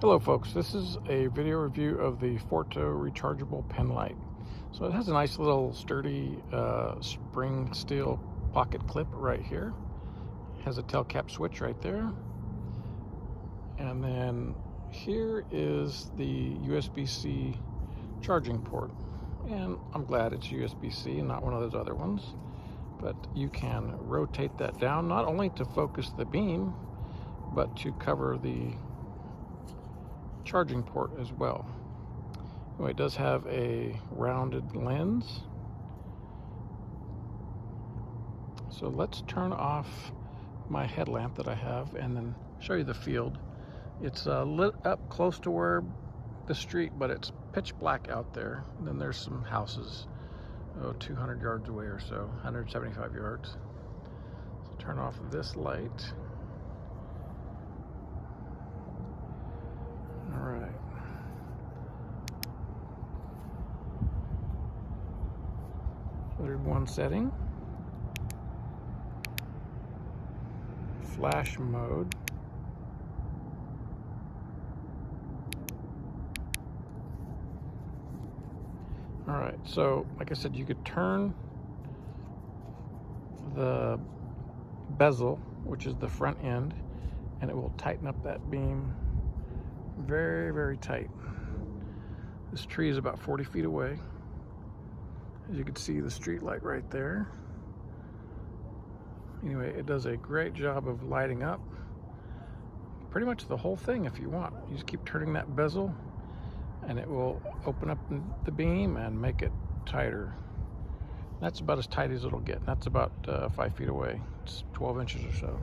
Hello folks, this is a video review of the FORTO rechargeable pen light. So it has a nice little sturdy spring steel pocket clip right here. It has a tail cap switch right there. And then here is the USB-C charging port. And I'm glad it's USB-C and not one of those other ones. But you can rotate that down, not only to focus the beam, but to cover the charging port as well. Anyway, it does have a rounded lens. So let's turn off my headlamp that I have and then show you the field. It's lit up close to where the street, but it's pitch black out there. And then there's some houses 200 yards away or so, 175 yards. So turn off this light. All right. There's one setting. Flash mode. All right, so like I said, you could turn the bezel, which is the front end, and it will tighten up that beam very, very tight. This tree is about 40 feet away. As you can see, the street light right there. Anyway, it does a great job of lighting up pretty much the whole thing if you want. You just keep turning that bezel and it will open up the beam and make it tighter. That's about as tight as it'll get. That's about 5 feet away. It's 12 inches or so.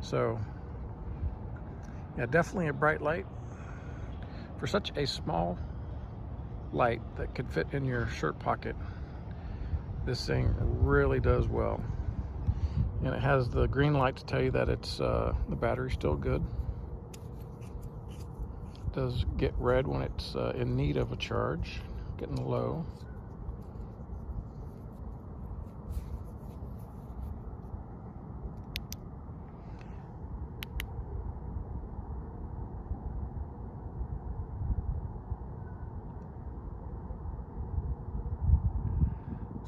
So yeah, definitely a bright light. For such a small light that could fit in your shirt pocket, this thing really does well. And it has the green light to tell you that it's the battery's still good. It does get red when it's in need of a charge, getting low.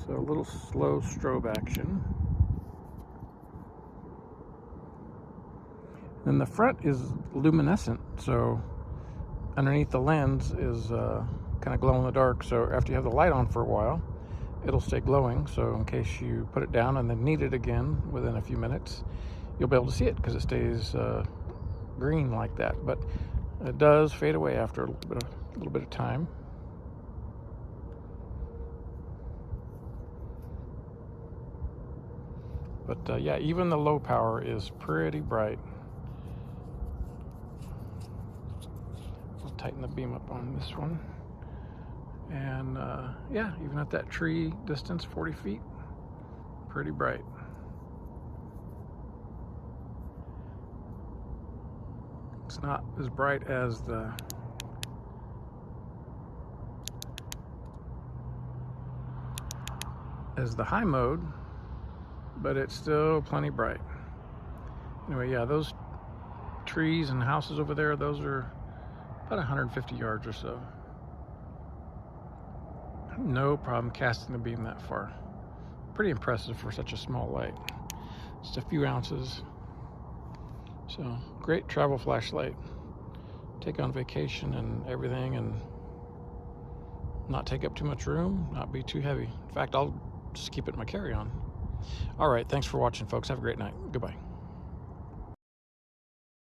So a little slow strobe action. Then the front is luminescent, so underneath the lens is kind of glow in the dark. So after you have the light on for a while, it'll stay glowing. So in case you put it down and then need it again within a few minutes, you'll be able to see it because it stays green like that. But it does fade away after a little bit of time. But yeah, even the low power is pretty bright. I'll tighten the beam up on this one. And yeah, even at that tree distance, 40 feet, pretty bright. It's not as bright as the high mode, but it's still plenty bright. Anyway, yeah, those trees and houses over there, those are about 150 yards or so. No problem casting the beam that far. Pretty impressive for such a small light. Just a few ounces. So, great travel flashlight. Take on vacation and everything and not take up too much room, not be too heavy. In fact, I'll just keep it in my carry-on. All right, thanks for watching, folks. Have a great night. Goodbye.